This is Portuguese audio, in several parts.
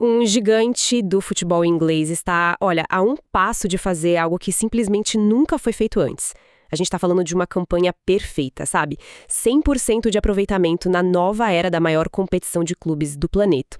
Um gigante do futebol inglês está, olha, a um passo de fazer algo que simplesmente nunca foi feito antes. A gente está falando de uma campanha perfeita, sabe? 100% de aproveitamento na nova era da maior competição de clubes do planeta.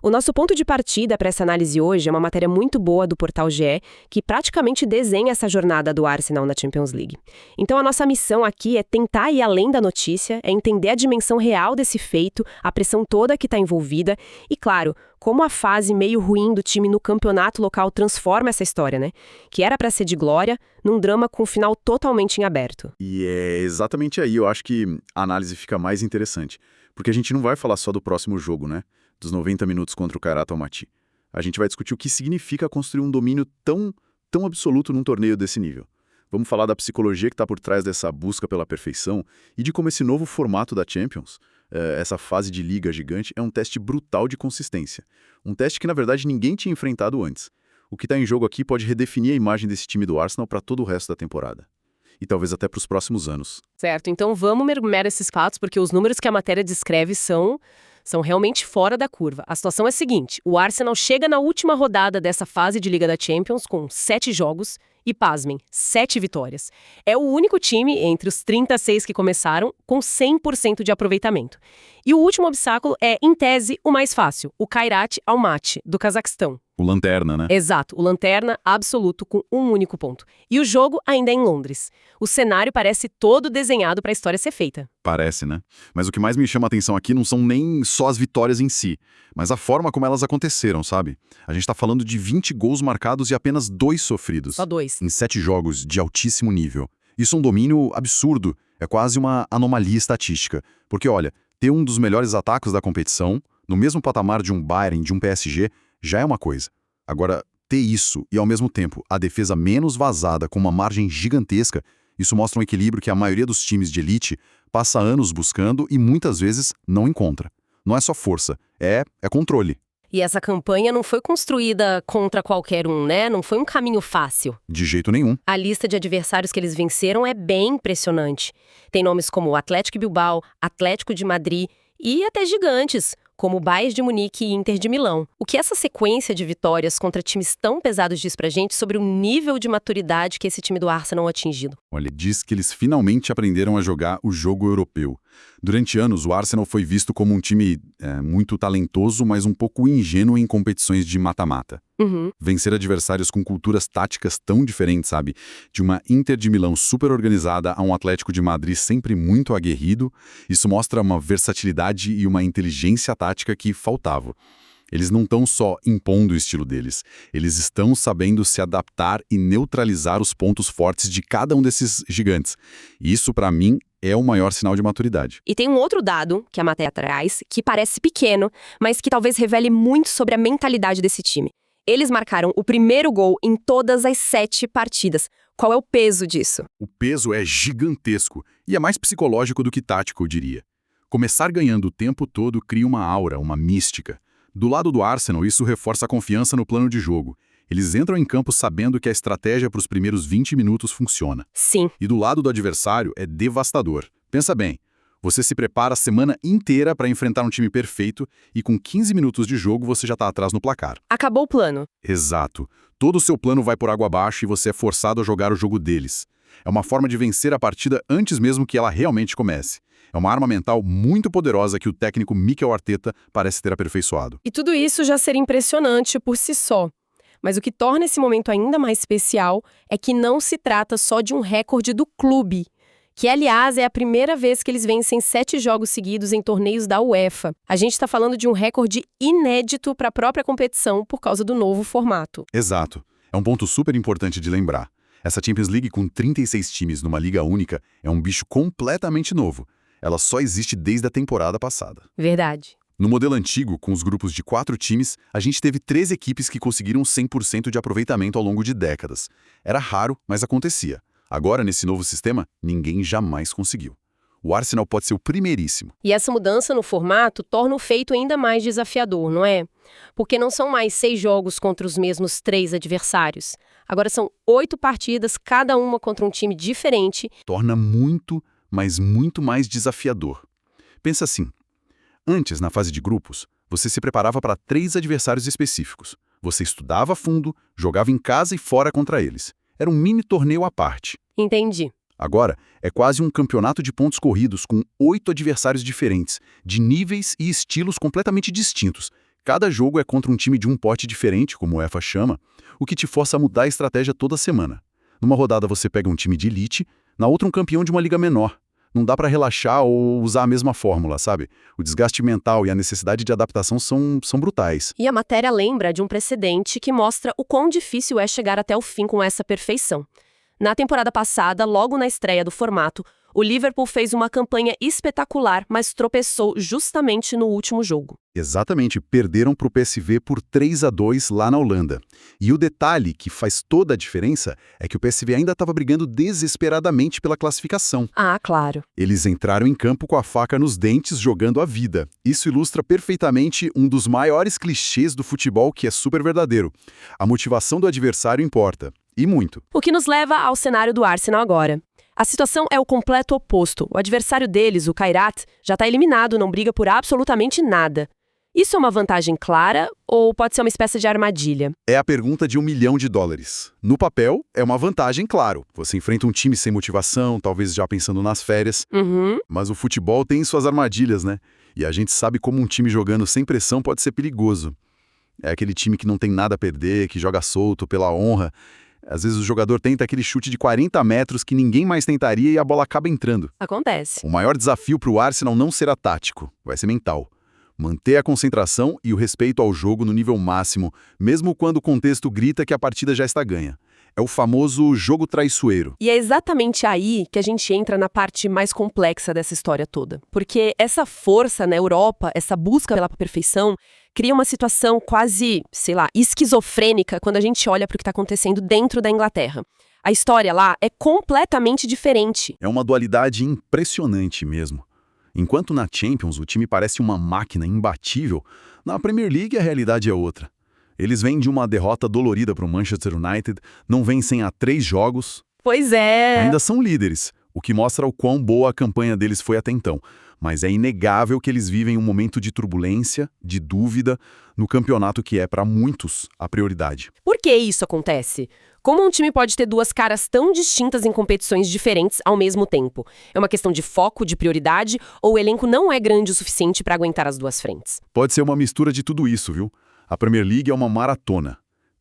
O nosso ponto de partida para essa análise hoje é uma matéria muito boa do portal GE, que praticamente desenha essa jornada do Arsenal na Champions League. Então a nossa missão aqui é tentar ir além da notícia, é entender a dimensão real desse feito, a pressão toda que está envolvida e, claro, como a fase meio ruim do time no campeonato local transforma essa história, né? Que era para ser de glória, num drama com um final totalmente em aberto. E é exatamente aí, eu acho que a análise fica mais interessante. Porque a gente não vai falar só do próximo jogo, né? Dos 90 minutos contra o Kairat Almaty. A gente vai discutir o que significa construir um domínio tão absoluto num torneio desse nível. Vamos falar da psicologia que está por trás dessa busca pela perfeição e de como esse novo formato da Champions, essa fase de liga gigante, é um teste brutal de consistência. Um teste que, na verdade, ninguém tinha enfrentado antes. O que está em jogo aqui pode redefinir a imagem desse time do Arsenal para todo o resto da temporada. E talvez até para os próximos anos. Certo, então vamos mergulhar esses fatos, porque os números que a matéria descreve são realmente fora da curva. A situação é a seguinte, o Arsenal chega na última rodada dessa fase de Liga da Champions com 7 jogos e, pasmem, 7 vitórias. É o único time, entre os 36 que começaram, com 100% de aproveitamento. E o último obstáculo é, em tese, o mais fácil, o Kairat Almaty, do Cazaquistão. O lanterna, né? Exato, o lanterna absoluto com um único ponto. E o jogo ainda é em Londres. O cenário parece todo desenhado para a história ser feita. Parece, né? Mas o que mais me chama a atenção aqui não são nem só as vitórias em si, mas a forma como elas aconteceram, sabe? A gente tá falando de 20 gols marcados e apenas 2 sofridos. Só 2. Em 7 jogos de altíssimo nível. Isso é um domínio absurdo, é quase uma anomalia estatística. Porque, olha, ter um dos melhores ataques da competição, no mesmo patamar de um Bayern, de um PSG, já é uma coisa. Agora, ter isso e, ao mesmo tempo, a defesa menos vazada com uma margem gigantesca, isso mostra um equilíbrio que a maioria dos times de elite passa anos buscando e muitas vezes não encontra. Não é só força, é controle. E essa campanha não foi construída contra qualquer um, né? Não foi um caminho fácil. De jeito nenhum. A lista de adversários que eles venceram é bem impressionante. Tem nomes como Atlético Bilbao, Atlético de Madrid e até gigantes, como Bayern de Munique e Inter de Milão. O que essa sequência de vitórias contra times tão pesados diz pra gente sobre o nível de maturidade que esse time do Arsenal atingido? Olha, diz que eles finalmente aprenderam a jogar o jogo europeu. Durante anos, o Arsenal foi visto como um time muito talentoso, mas um pouco ingênuo em competições de mata-mata. Vencer adversários com culturas táticas tão diferentes, sabe? De uma Inter de Milão super organizada a um Atlético de Madrid sempre muito aguerrido, isso mostra uma versatilidade e uma inteligência tática que faltava. Eles não estão só impondo o estilo deles, eles estão sabendo se adaptar e neutralizar os pontos fortes de cada um desses gigantes. E isso, para mim, é o maior sinal de maturidade. E tem um outro dado que a matéria traz, que parece pequeno, mas que talvez revele muito sobre a mentalidade desse time. Eles marcaram o primeiro gol em todas as 7 partidas. Qual é o peso disso? O peso é gigantesco e é mais psicológico do que tático, eu diria. Começar ganhando o tempo todo cria uma aura, uma mística. Do lado do Arsenal, isso reforça a confiança no plano de jogo. Eles entram em campo sabendo que a estratégia para os primeiros 20 minutos funciona. Sim. E do lado do adversário é devastador. Pensa bem, você se prepara a semana inteira para enfrentar um time perfeito e com 15 minutos de jogo você já está atrás no placar. Acabou o plano. Exato. Todo o seu plano vai por água abaixo e você é forçado a jogar o jogo deles. É uma forma de vencer a partida antes mesmo que ela realmente comece. É uma arma mental muito poderosa que o técnico Mikel Arteta parece ter aperfeiçoado. E tudo isso já seria impressionante por si só. Mas o que torna esse momento ainda mais especial é que não se trata só de um recorde do clube, que, aliás, é a primeira vez que eles vencem 7 jogos seguidos em torneios da UEFA. A gente está falando de um recorde inédito para a própria competição por causa do novo formato. Exato. É um ponto super importante de lembrar. Essa Champions League com 36 times numa liga única é um bicho completamente novo. Ela só existe desde a temporada passada. Verdade. No modelo antigo, com os grupos de 4 times, a gente teve 3 equipes que conseguiram 100% de aproveitamento ao longo de décadas. Era raro, mas acontecia. Agora, nesse novo sistema, ninguém jamais conseguiu. O Arsenal pode ser o primeiríssimo. E essa mudança no formato torna o feito ainda mais desafiador, não é? Porque não são mais 6 jogos contra os mesmos 3 adversários. Agora são 8 partidas, cada uma contra um time diferente. Torna muito, mas muito mais desafiador. Pensa assim. Antes, na fase de grupos, Você se preparava para 3 adversários específicos. Você estudava a fundo, jogava em casa e fora contra eles. Era um mini torneio à parte. Entendi. Agora, é quase um campeonato de pontos corridos com 8 adversários diferentes, de níveis e estilos completamente distintos. Cada jogo é contra um time de um pote diferente, como o UEFA chama, o que te força a mudar a estratégia toda semana. Numa rodada você pega um time de elite, na outra um campeão de uma liga menor. Não dá para relaxar ou usar a mesma fórmula, sabe? O desgaste mental e a necessidade de adaptação são brutais. E a matéria lembra de um precedente que mostra o quão difícil é chegar até o fim com essa perfeição. Na temporada passada, logo na estreia do formato, o Liverpool fez uma campanha espetacular, mas tropeçou justamente no último jogo. Exatamente, perderam para o PSV por 3-2 lá na Holanda. E o detalhe que faz toda a diferença é que o PSV ainda estava brigando desesperadamente pela classificação. Ah, claro. Eles entraram em campo com a faca nos dentes, jogando a vida. Isso ilustra perfeitamente um dos maiores clichês do futebol que é super verdadeiro. A motivação do adversário importa. E muito. O que nos leva ao cenário do Arsenal agora. A situação é o completo oposto. O adversário deles, o Kairat, já está eliminado, não briga por absolutamente nada. Isso é uma vantagem clara ou pode ser uma espécie de armadilha? É a pergunta de $1 milhão. No papel, é uma vantagem, claro. Você enfrenta um time sem motivação, talvez já pensando nas férias. Mas o futebol tem suas armadilhas, né? E a gente sabe como um time jogando sem pressão pode ser perigoso. É aquele time que não tem nada a perder, que joga solto, pela honra. Às vezes o jogador tenta aquele chute de 40 metros que ninguém mais tentaria e a bola acaba entrando. Acontece. O maior desafio para o Arsenal não será tático, vai ser mental. Manter a concentração e o respeito ao jogo no nível máximo, mesmo quando o contexto grita que a partida já está ganha. É o famoso jogo traiçoeiro. E é exatamente aí que a gente entra na parte mais complexa dessa história toda. Porque essa força na Europa, essa busca pela perfeição, cria uma situação quase, esquizofrênica quando a gente olha para o que está acontecendo dentro da Inglaterra. A história lá é completamente diferente. É uma dualidade impressionante mesmo. Enquanto na Champions o time parece uma máquina imbatível, na Premier League a realidade é outra. Eles vêm de uma derrota dolorida para o Manchester United, não vencem há 3 jogos. Pois é. Ainda são líderes, o que mostra o quão boa a campanha deles foi até então. Mas é inegável que eles vivem um momento de turbulência, de dúvida, no campeonato que é, para muitos, a prioridade. Por que isso acontece? Como um time pode ter 2 caras tão distintas em competições diferentes ao mesmo tempo? É uma questão de foco, de prioridade, ou o elenco não é grande o suficiente para aguentar as 2 frentes? Pode ser uma mistura de tudo isso, viu? A Premier League é uma maratona.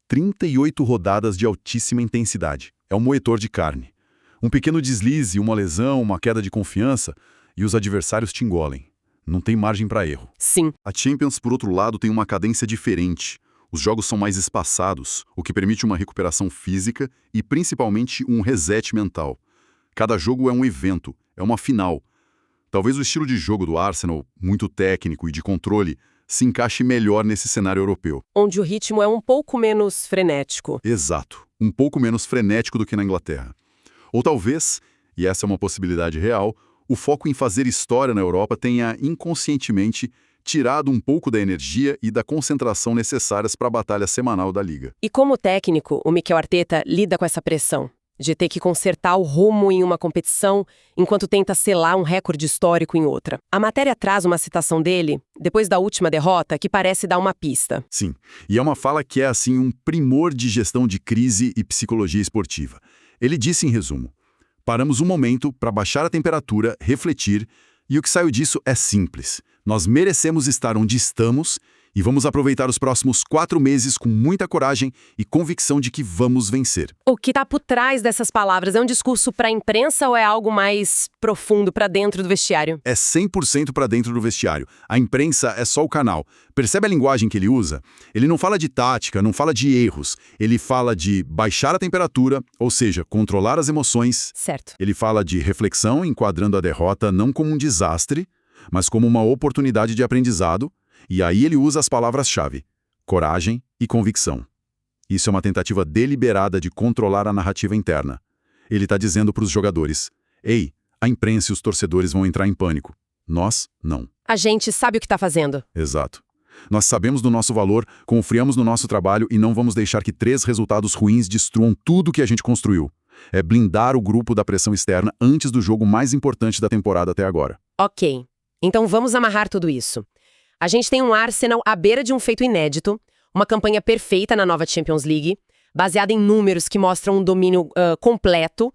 38 rodadas de altíssima intensidade. É um moedor de carne. Um pequeno deslize, uma lesão, uma queda de confiança, e os adversários te engolem. Não tem margem para erro. Sim. A Champions, por outro lado, tem uma cadência diferente. Os jogos são mais espaçados, o que permite uma recuperação física e, principalmente, um reset mental. Cada jogo é um evento, é uma final. Talvez o estilo de jogo do Arsenal, muito técnico e de controle, se encaixe melhor nesse cenário europeu. Onde o ritmo é um pouco menos frenético. Exato. Um pouco menos frenético do que na Inglaterra. Ou talvez, e essa é uma possibilidade real, o foco em fazer história na Europa tenha inconscientemente tirado um pouco da energia e da concentração necessárias para a batalha semanal da Liga. E como técnico, o Mikel Arteta lida com essa pressão de ter que consertar o rumo em uma competição enquanto tenta selar um recorde histórico em outra. A matéria traz uma citação dele, depois da última derrota, que parece dar uma pista. Sim, e é uma fala que é assim um primor de gestão de crise e psicologia esportiva. Ele disse em resumo: paramos um momento para baixar a temperatura, refletir, e o que saiu disso é simples. Nós merecemos estar onde estamos e vamos aproveitar os próximos 4 meses com muita coragem e convicção de que vamos vencer. O que está por trás dessas palavras é um discurso para a imprensa ou é algo mais profundo para dentro do vestiário? É 100% para dentro do vestiário. A imprensa é só o canal. Percebe a linguagem que ele usa? Ele não fala de tática, não fala de erros. Ele fala de baixar a temperatura, ou seja, controlar as emoções. Certo. Ele fala de reflexão, enquadrando a derrota não como um desastre, mas como uma oportunidade de aprendizado. E aí ele usa as palavras-chave: coragem e convicção. Isso é uma tentativa deliberada de controlar a narrativa interna. Ele está dizendo para os jogadores: ei, a imprensa e os torcedores vão entrar em pânico. Nós, não. A gente sabe o que está fazendo. Exato. Nós sabemos do nosso valor, confiamos no nosso trabalho e não vamos deixar que 3 resultados ruins destruam tudo que a gente construiu. É blindar o grupo da pressão externa antes do jogo mais importante da temporada até agora. Ok. Então vamos amarrar tudo isso. A gente tem um Arsenal à beira de um feito inédito, uma campanha perfeita na nova Champions League, baseada em números que mostram um domínio completo,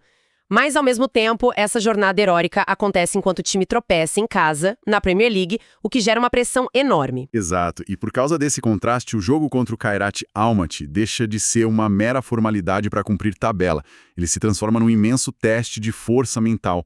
mas, ao mesmo tempo, essa jornada heróica acontece enquanto o time tropeça em casa, na Premier League, o que gera uma pressão enorme. Exato, e por causa desse contraste, o jogo contra o Kairat Almaty deixa de ser uma mera formalidade para cumprir tabela. Ele se transforma num imenso teste de força mental.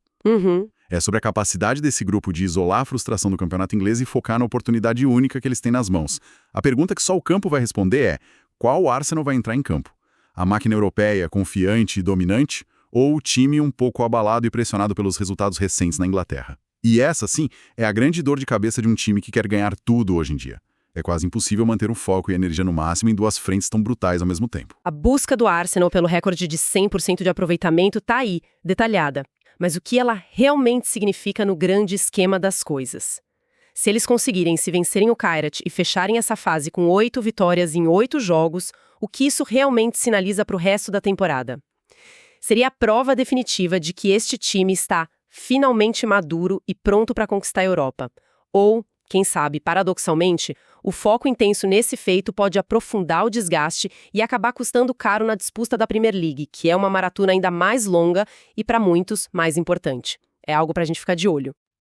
É sobre a capacidade desse grupo de isolar a frustração do campeonato inglês e focar na oportunidade única que eles têm nas mãos. A pergunta que só o campo vai responder é: qual Arsenal vai entrar em campo? A máquina europeia, confiante e dominante? Ou o time um pouco abalado e pressionado pelos resultados recentes na Inglaterra? E essa, sim, é a grande dor de cabeça de um time que quer ganhar tudo hoje em dia. É quase impossível manter o foco e a energia no máximo em duas frentes tão brutais ao mesmo tempo. A busca do Arsenal pelo recorde de 100% de aproveitamento está aí, detalhada. Mas o que ela realmente significa no grande esquema das coisas? Se eles conseguirem se vencerem o Kairat e fecharem essa fase com 8 vitórias em 8 jogos, o que isso realmente sinaliza para o resto da temporada? Seria a prova definitiva de que este time está finalmente maduro e pronto para conquistar a Europa. Ou, quem sabe, paradoxalmente, o foco intenso nesse feito pode aprofundar o desgaste e acabar custando caro na disputa da Premier League, que é uma maratona ainda mais longa e, para muitos, mais importante. É algo para a gente ficar de olho.